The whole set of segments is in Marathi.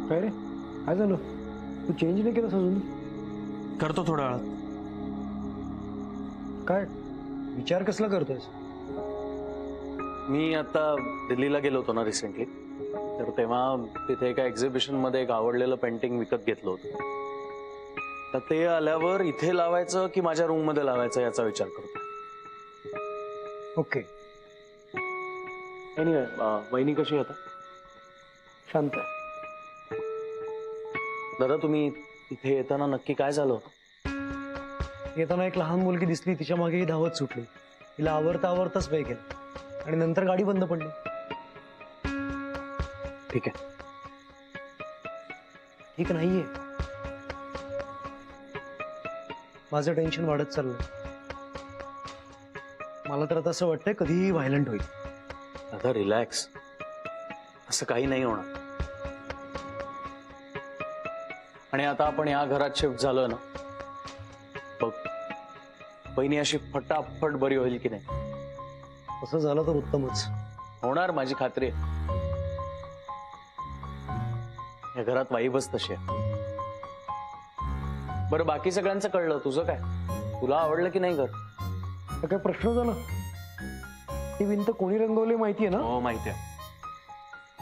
काय रे, काय झालं? तू चेंज नाही केलंस अजून? करतो थोड्या वेळात. काय विचार कसला करतोयस? मी आता दिल्लीला गेलो होतो ना रिसेंटली, तर तेव्हा तिथे एका एक्झिबिशन मध्ये एक आवडलेलं पेंटिंग विकत घेतलं होतं. तर ते आल्यावर इथे लावायचं की माझ्या रूम मध्ये लावायचं याचा विचार करतो. ओके, एनिवे, वहिनी कशी आहे आता? शांत आहे. दादा, तुम्ही इथे येताना नक्की काय झालं होतं? येताना एक लहान मुलगी दिसली, तिच्या मागे धावत सुटली. तिला आवरता आवरताच पे केलं आणि नंतर गाडी बंद पडली. ठीक आहे. ठीक नाहीये, माझं टेन्शन वाढत चाललंय. मला तर आता असं वाटतंय कधीही व्हायलंट होईल. दादा रिलॅक्स, असं काही नाही होणार. आणि आता आपण या घरात शिफ्ट झालोय ना, बघ बहिणी अशी फटाफट बरी होईल की नाही? असं झालं तर उत्तमच. होणार, माझी खात्री आहे. या घरात वाईबच तशी आहे. बरं, बाकी सगळ्यांचं कळलं, तुझं काय? तुला आवडलं की नाही घर? तर काय प्रश्न झाला? ती भिंत कोणी रंगवली माहितीये ना? हो, माहिती आहे.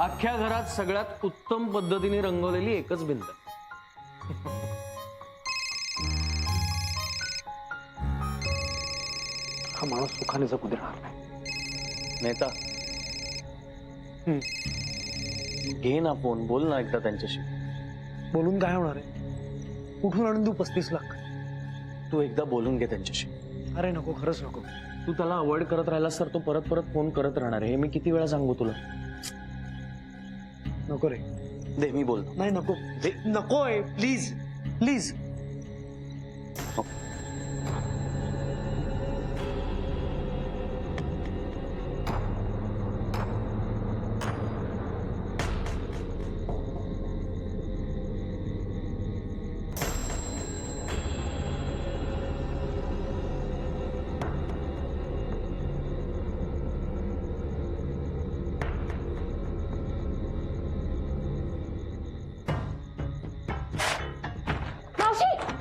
अख्ख्या घरात सगळ्यात उत्तम पद्धतीने रंगवलेली एकच भिंत आहे. हा माणूस सुखाने जगू देणार नाही. नेता, घे ना फोन, बोल ना एकदा त्यांच्याशी. बोलून काय होणार आहे? कुठून आणून देऊ 35 लाख? तू एकदा बोलून घे त्यांच्याशी. अरे नको, खरंच नको. तू त्याला अवॉइड करत राहिलास तर तो परत परत फोन करत राहणार आहे. हे मी किती वेळा सांगू तुला? नको रे. दे, मी बोलतो. नाही, नको दे. नको आहे, प्लीज प्लीज.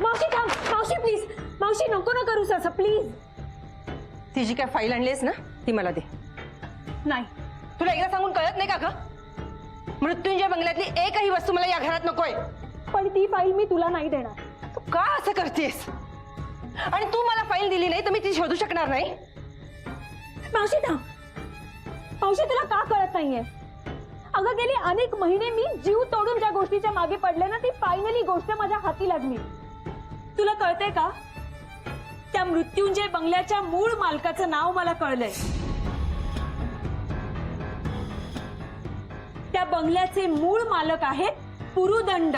मावशी थांब, मावशी प्लीज, मावशी नको ना करूस असं प्लीज. ती जी काय फाईल आणलीस ना, ती मला दे. नाही, तुला एकदा सांगून कळत नाही का ग? मृत्युंजय बंगल्यातली एकही वस्तू मला या घरात नकोय. पण ती फाईल मी तुला नाही देणार. तू का असं करतेस? आणि तू मला फाईल दिली नाही तर मी ती शोधू शकणार नाही. मावशी थांब, मावशी तुला का कळत नाहीये? अगं गेली अनेक महिने मी जीव तोडून ज्या गोष्टीच्या मागे पडले ना, ती फायनली गोष्ट माझ्या हाती लागली. तुला कळतंय का? त्या मृत्युंजय बंगल्याच्या मूळ मालकाचं नाव मला कळलंय. त्या बंगल्याचे मूळ मालक आहेत पुरुदंड.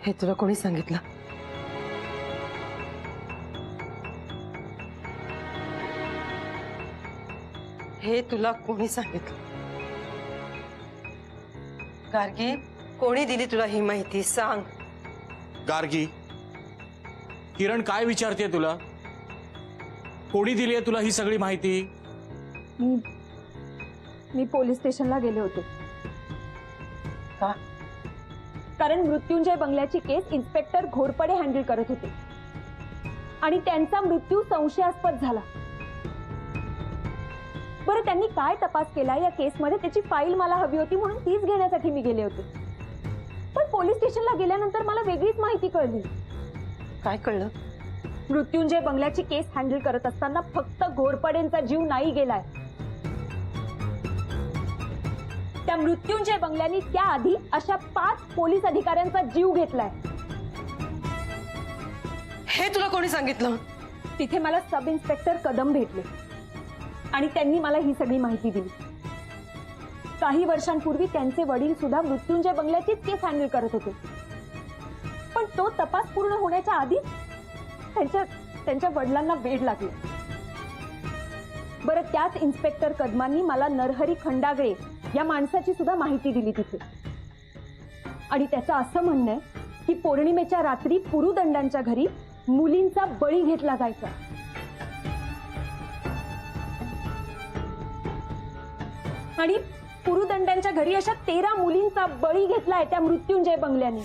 हे तुला कोणी सांगितलं? हे तुला कोणी सांगितलं? गार्गी, कोणी दिली तुला ही माहिती? सांग. गार्गी, किरण काय विचारते तुला? कोणी दिली आहे तुला ही सगळी माहिती? मी पोलीस स्टेशनला गेले होते. का? कारण मृत्युंजय बंगल्याची केस इन्स्पेक्टर घोरपडे हँडल करत होते आणि त्यांचा मृत्यू संशयास्पद झाला. बरं, त्यांनी काय तपास केला या केसमध्ये त्याची फाईल मला हवी होती, म्हणून तीच घेण्यासाठी मी गेले होते. पण पोलीस स्टेशनला गेल्यानंतर मला वेगळीच माहिती कळली. काय कळलं? मृत्युंजय बंगल्याची केस हँडल करत असताना फक्त घोरपडेंचा जीव नाही गेलाय. त्या मृत्युंजय बंगल्यानी त्याआधी अशा 5 पोलीस अधिकाऱ्यांचा जीव घेतलाय. हे तुला कोणी सांगितलं? तिथे मला सब इन्स्पेक्टर कदम भेटले आणि त्यांनी मला ही सगळी माहिती दिली. काही वर्षांपूर्वी त्यांचे वडील सुद्धा मृत्युंजय बंगल्याचीच केस हँडल करत होते, पण तो तपास पूर्ण होण्याच्या आधी त्यांच्या वडिलांना वेड लागले. बरं, त्याच इन्स्पेक्टर कदमांनी मला नरहरी खंडागळे या माणसाची सुद्धा माहिती दिली तिथे. आणि त्याचं असं म्हणणं आहे की पौर्णिमेच्या रात्री पुरुदंडांच्या घरी मुलींचा बळी घेतला जायचा. आणि पुरुदंडांच्या घरी अशा 13 मुलींचा बळी घेतलाय त्या मृत्युंजय बंगल्याने.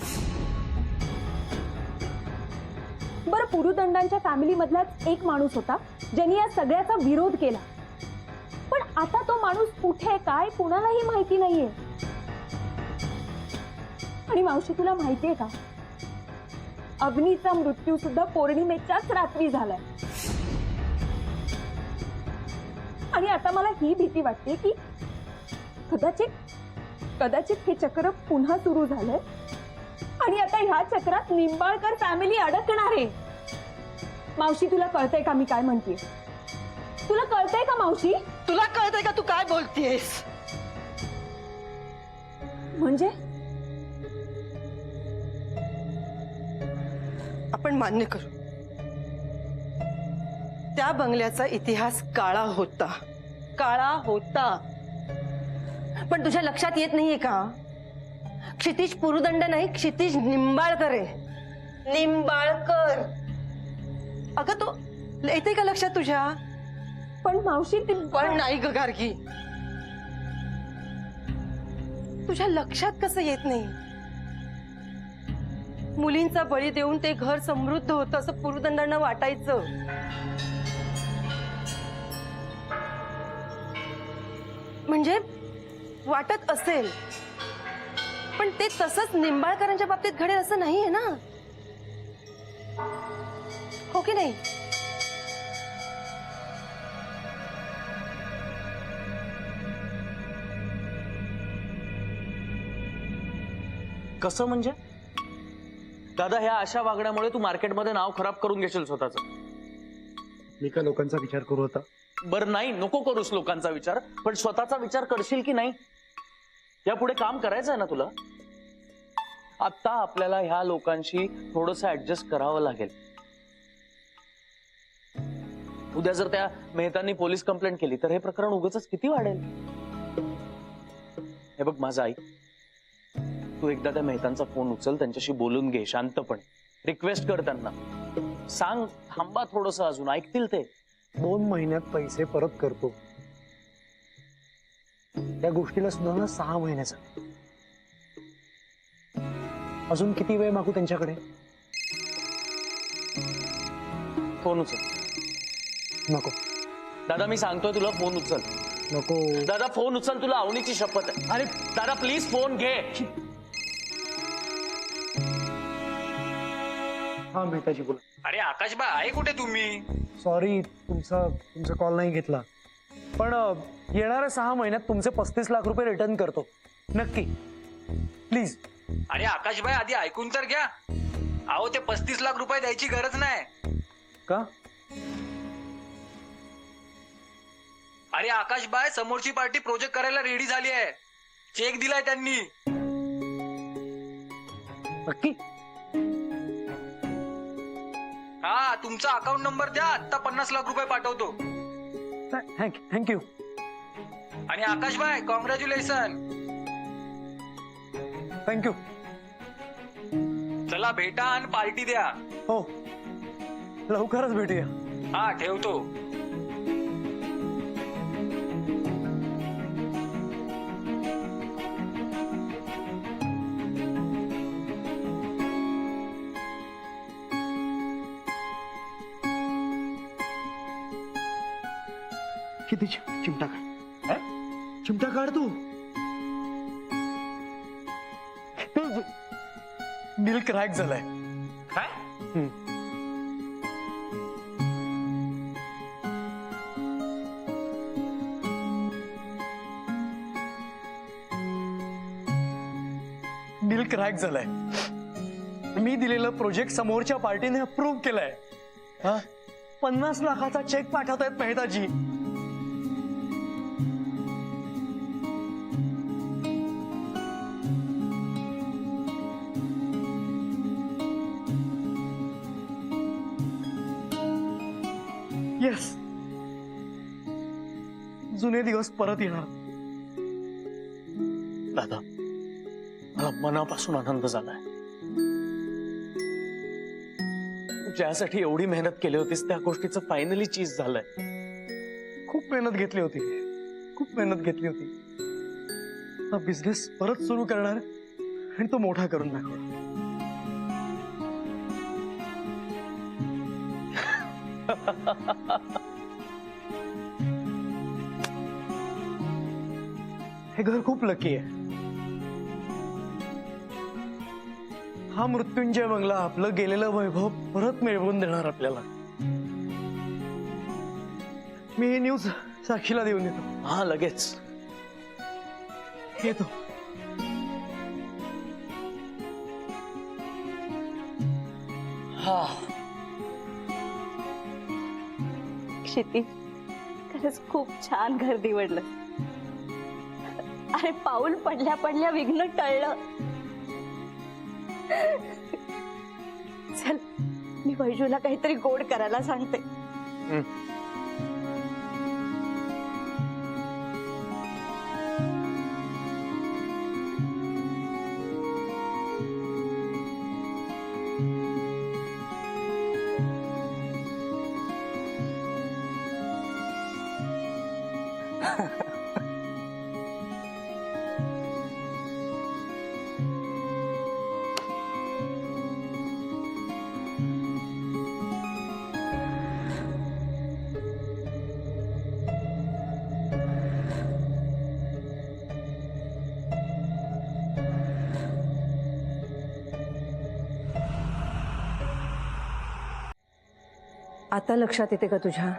बरं, पुरुदंडांच्या फॅमिली मधलाच एक माणूस होता ज्यांनी या सगळ्याचा विरोध केला. पण आता तो माणूस कुठे, काय, कुणालाही माहिती नाहीये. आणि मावशी, तुला माहितीये का, अग्नीचा मृत्यू सुद्धा पौर्णिमेच्याच रात्री झालाय. आणि आता मला ही भीती वाटते की कदाचित हे चक्र पुन्हा सुरू झालंय आणि आता ह्या चक्रात निंबाळकर फॅमिली अडकणार आहे. मावशी, तुला कळतंय का मी काय म्हणतेय? तुला कळतंय का मावशी? तुला कळतंय का तू काय बोलतेस? म्हणजे आपण मान्य करू, त्या बंगल्याचा इतिहास काळा होता, काळा होता. पण तुझ्या लक्षात येत नाहीये का, क्षितिज पुरुदंड नाही, क्षितिज निंबाळकर आहे. निंबाळकर. अगं तो येते का लक्षात तुझ्या? पण मावशी, ती पण नाही ग गार्गी, तुझ्या लक्षात कसं येत नाही? मुलींचा बळी देऊन ते घर समृद्ध होतं असं पुरुदंडांना वाटायचं. म्हणजे वाटत असेल, पण ते तसंच निंबाळकरांच्या बाबतीत घडेल असं नाहीये ना, हो की नाही? कसं म्हणजे? दादा, ह्या अशा वागण्यामुळे तू मार्केटमध्ये नाव खराब करून घेशील स्वतःच. मी का लोकांचा विचार करू होता? बरं, नाही, नको करूस लोकांचा विचार, पण स्वतःचा विचार करशील की नाही? यापुढे काम करायचं आहे ना तुला. आता आपल्याला ह्या लोकांशी थोडंसं ऍडजस्ट करावं लागेल. उद्या जर त्या मेहतांनी पोलीस कंप्लेंट केली तर हे प्रकरण उगाचच किती वाढेल. हे बघ माझं ऐक, तू एकदा त्या मेहतांचा फोन उचल, त्यांच्याशी बोलून घे शांतपणे, रिक्वेस्ट कर त्यांना, सांग थांबा थोडंसं अजून, ऐकतील ते. 2 महिन्यात पैसे परत करतो. त्या गोष्टीला सुद्धा ना 6 महिन्याचा. अजून किती वेळ मागू त्यांच्याकडे? फोन उचल. नको दादा, मी सांगतोय तुला, फोन उचल. नको दादा, फोन उचल, तुला आवडीची शपथ आहे. अरे दादा प्लीज फोन घे. हा, मेहताजी बोला. अरे आकाशबा, आहे कुठे तुम्ही? सॉरी, तुमचा कॉल नाही घेतला. पण येणाऱ्या 6 महिन्यात तुमचे 35 लाख रुपये रिटर्न करतो, नक्की. प्लीज. अरे आकाशबाई, आधी ऐकून तर घ्या. अहो, ते 35 लाख रुपये द्यायची गरज नाही. का? अरे आकाशबाई, समोरची पार्टी प्रोजेक्ट करायला रेडी झाली आहे. चेक दिलाय त्यांनी. नक्की? हा, तुमचा अकाउंट नंबर द्या, आता 50 लाख रुपये पाठवतो. थँक्यू. आणि आकाशबाई, कॉंग्रॅच्युलेशन. थँक्यू. चला भेटा आणि पार्टी द्या. हो, लवकरच भेटूया. हा, ठेवतो. किती चिमटा काढ. चिमटा काढ तू. डील क्रॅक झालाय. काय? डील क्रॅक झालाय. मी दिलेलं प्रोजेक्ट समोरच्या पार्टीने अप्रूव्ह केलाय. 50 लाखाचा चेक पाठवतायत मेहताजी. येस, जुने दिवस परत येणार. दादा, मला मनापासून आनंद झालाय. ज्यासाठी एवढी मेहनत केली होतीस त्या गोष्टीचं फायनली चीज झालंय. खूप मेहनत घेतली होती, खूप मेहनत घेतली होती. हा बिझनेस परत सुरू करणार आणि तो मोठा करून दाखवणार. हे घर खूप लकी आहे. हा मृत्युंजय बंगला आपलं गेलेलं वैभव परत मिळवून देणार आपल्याला. मी ही न्यूज साक्षीला देऊन येतो. हा, लगेच येतो. हा. क्षितिज, खरंच खूप छान घर निवडलं. अरे पाऊल पडल्या पडल्या विघ्न टळलं. चल, मी वैजूला काहीतरी गोड करायला सांगते. आता लक्षात येते का तुझ्या?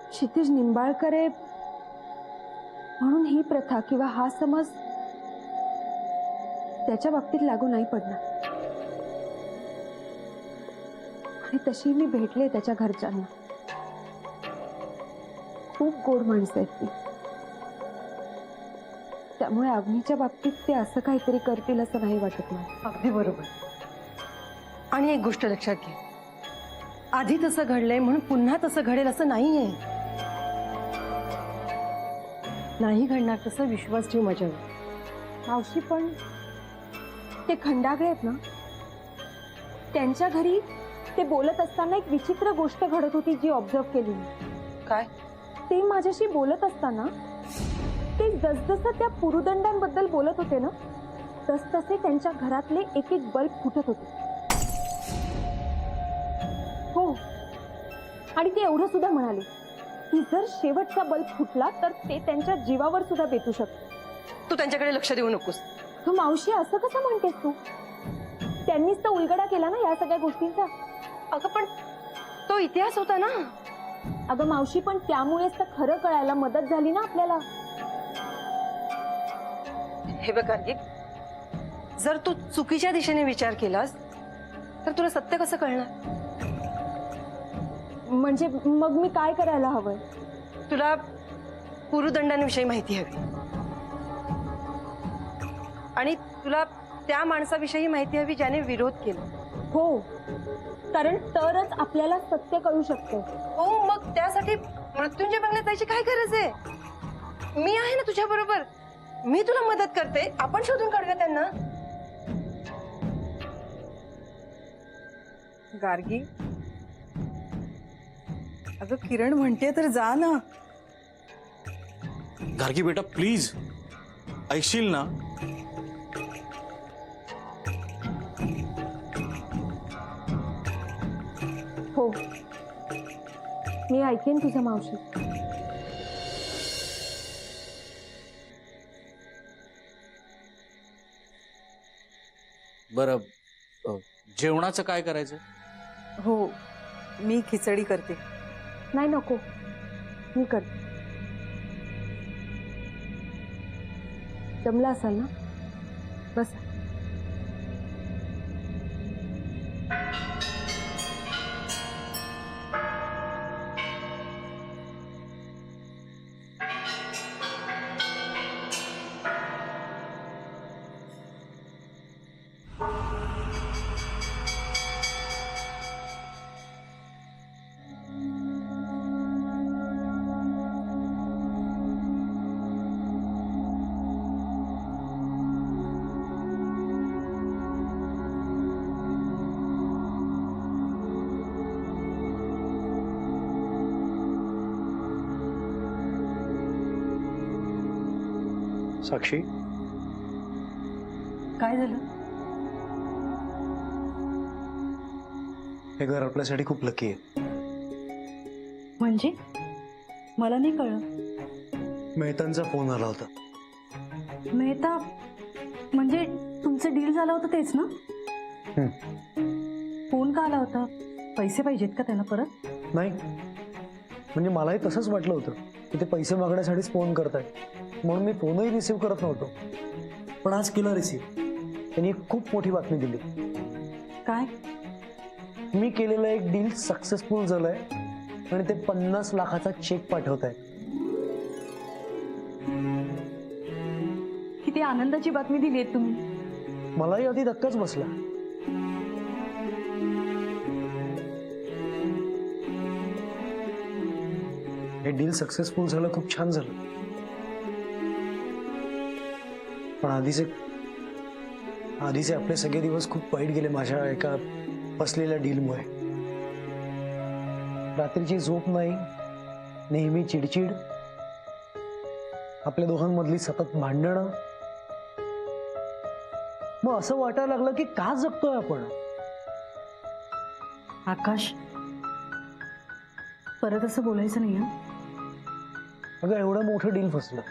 क्षितिज निंबाळकर आहे म्हणून ही प्रथा किंवा हा समज त्याच्या बाबतीत लागू नाही पडणार. आणि तशी मी भेटले त्याच्या घरच्यांना. खूप गोड माणसं आहेत ती. त्यामुळे अग्नीच्या बाबतीत ते असं काहीतरी करतील असं नाही वाटत मला. अगदी बरोबर. आणि एक गोष्ट लक्षात घे, आधी तसं घडलंय म्हणून पुन्हा तसं घडेल असं नाहीये. नाही घडणार तसं विश्वास ठेव माझ्यावर. मावशी, पण ते खंडागळे आहेत ना, त्यांच्या घरी ते बोलत असताना एक विचित्र गोष्ट घडत होती जी ऑब्झर्व केली मी. काय? ते माझ्याशी बोलत असताना ते जसजसं त्या पुरुदंडांबद्दल बोलत होते ना, तसतसे त्यांच्या घरातले एक एक बल्ब फुटत होते. हो, आणि ते एवढं सुद्धा म्हणाले की जर शेवटचा बल्ब फुटला तर ते त्यांच्या जीवावर सुद्धा बेतू शकतो. तू त्यांच्याकडे लक्ष देऊ नकोस. तू मावशी असं कसं म्हणतेस तू? त्यांनीच तर उलगडा केला ना या सगळ्या गोष्टींचा. अगं पण तो इतिहास होता ना. अगं मावशी, पण त्यामुळेच तर खरं कळायला मदत झाली ना आपल्याला. हे बघ गार्गी, जर तू चुकीच्या दिशेने विचार केलास तर तुला सत्य कसं कळणार? म्हणजे मग मी काय करायला हवंय? तुला पुरुदंडांविषयी माहिती हवी आणि तुला त्या माणसाविषयी माहिती हवी ज्याने विरोध केला. हो, कारण तरच आपल्याला सत्य कळू शकते. हो, मग त्यासाठी मृत्युंजय बंगल्यात जायची काय गरज आहे? मी आहे ना तुझ्या बरोबर. मी तुला मदत करते. आपण शोधून काढूया त्यांना. गार्गी, अगं किरण म्हणते तर जा ना. गार्गी बेटा प्लीज, ऐकशील ना? हो, मी ऐकेन तुझं मावशी. बरं, जेवणाचं काय करायचं? हो, मी खिचडी करते. नाही, नको, मी करते. जमला असाल ना? बस. साक्षी, काय झालं? हे घर आपल्यासाठी खूप लकी आहे. म्हणजे मला नाही कळलं. मेहतांचा फोन आला होता. मेहता म्हणजे तुमचं डील झालं होतं तेच ना? फोन का आला होता? पैसे पाहिजेत का त्याला परत? नाही, म्हणजे मलाही तसंच वाटलं होतं की ते पैसे मागण्यासाठीच फोन करतायत, म्हणून मी फोनही रिसीव्ह करत नव्हतो. पण आज केला रिसीव्ह. त्यांनी एक खूप मोठी बातमी दिली. काय? मी केलेलं एक डील सक्सेसफुल झालंय आणि ते 50 लाखाचा चेक पाठवत आहेत. किती आनंदाची बातमी दिली आहे तुम्ही. मलाही आधी धक्काच बसला. हे डील सक्सेसफुल झालं, खूप छान झालं. पण आधीचे आपले सगळे दिवस खूप वाईट गेले माझ्या एका फसलेल्या डीलमुळे. रात्रीची झोप नाही, नेहमी चिडचिड, आपल्या दोघांमधली सतत भांडणं. मग असं वाटायला लागलं की का जगतोय आपण. आकाश, परत असं बोलायचं नाही हं? अगं एवढं मोठं डील फसलं.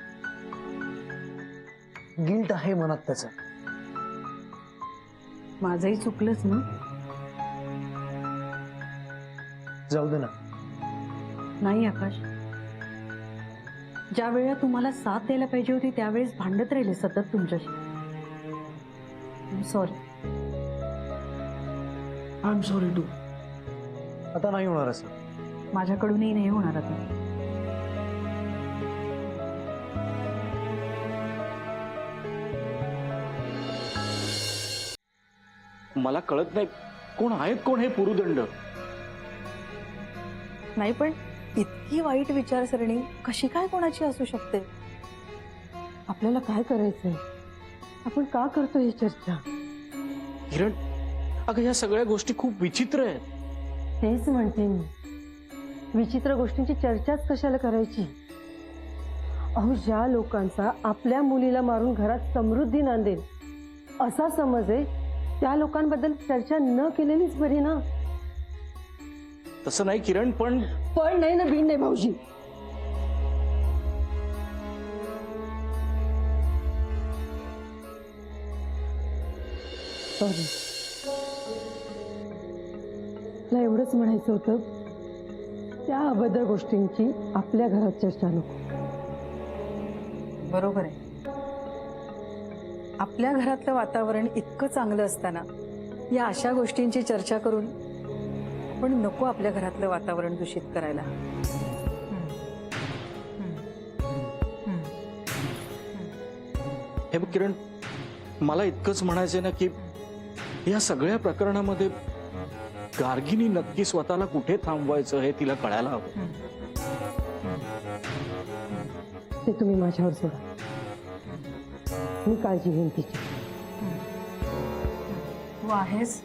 गिल्ट आहे मनात त्याचं. माझंही चुकलंच ना. जाऊ दे ना. नाही आकाश, ज्या वेळेला तुम्हाला साथ द्यायला पाहिजे होती त्यावेळेस भांडत राहिले सतत तुमच्याशी. Sorry. I am sorry too. आता नाही होणार असं. माझ्याकडूनही नाही होणार आता. मला कळत नाही कोण आहेत कोण हे पुरुदंड. नाही पण इतकी वाईट विचारसरणी कशी काय कोणाची असू शकते? आपल्याला काय करायचंय? आपण का करतो ही चर्चा? किरण, अगं ह्या सगळ्या गोष्टी खूप विचित्र आहेत. तेच म्हणते मी, विचित्र गोष्टींची चर्चाच कशाला करायची? अहो, ज्या लोकांचा आपल्या मुलीला मारून घरात समृद्धी नांदेल असा समज आहे, त्या लोकांबद्दल चर्चा न केलेलीच बरी ना. तसं नाही किरण, पण नाही ना, बीन नाही भाऊजी. सॉरी, मला एवढंच म्हणायचं होतं, त्या अभद्र गोष्टींची आपल्या घरात चर्चा नको. बरोबर आहे. आपल्या घरातलं वातावरण इतकं चांगलं असताना या अशा गोष्टींची चर्चा करून आपण नको आपल्या घरातलं वातावरण दूषित करायला. हे बघ किरण, मला इतकंच म्हणायचंय ना की या सगळ्या प्रकरणामध्ये गार्गीनी नक्की स्वतःला कुठे थांबवायचं हे तिला कळायला हवं. ते तुम्ही माझ्यावर सोडा, मी काळजी घेईन तिची. तू आहेस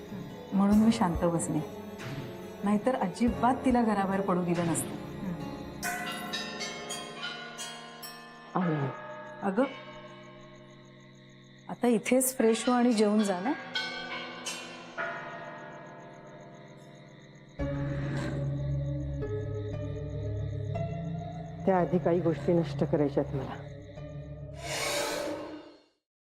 म्हणून मी शांत बसले, नाहीतर अजिबात तिला घराबाहेर पडू दिलं नसतं. अगं, आता इथेच फ्रेश हो आणि जेवून जा ना. त्याआधी काही गोष्टी नष्ट करायच्यात मला.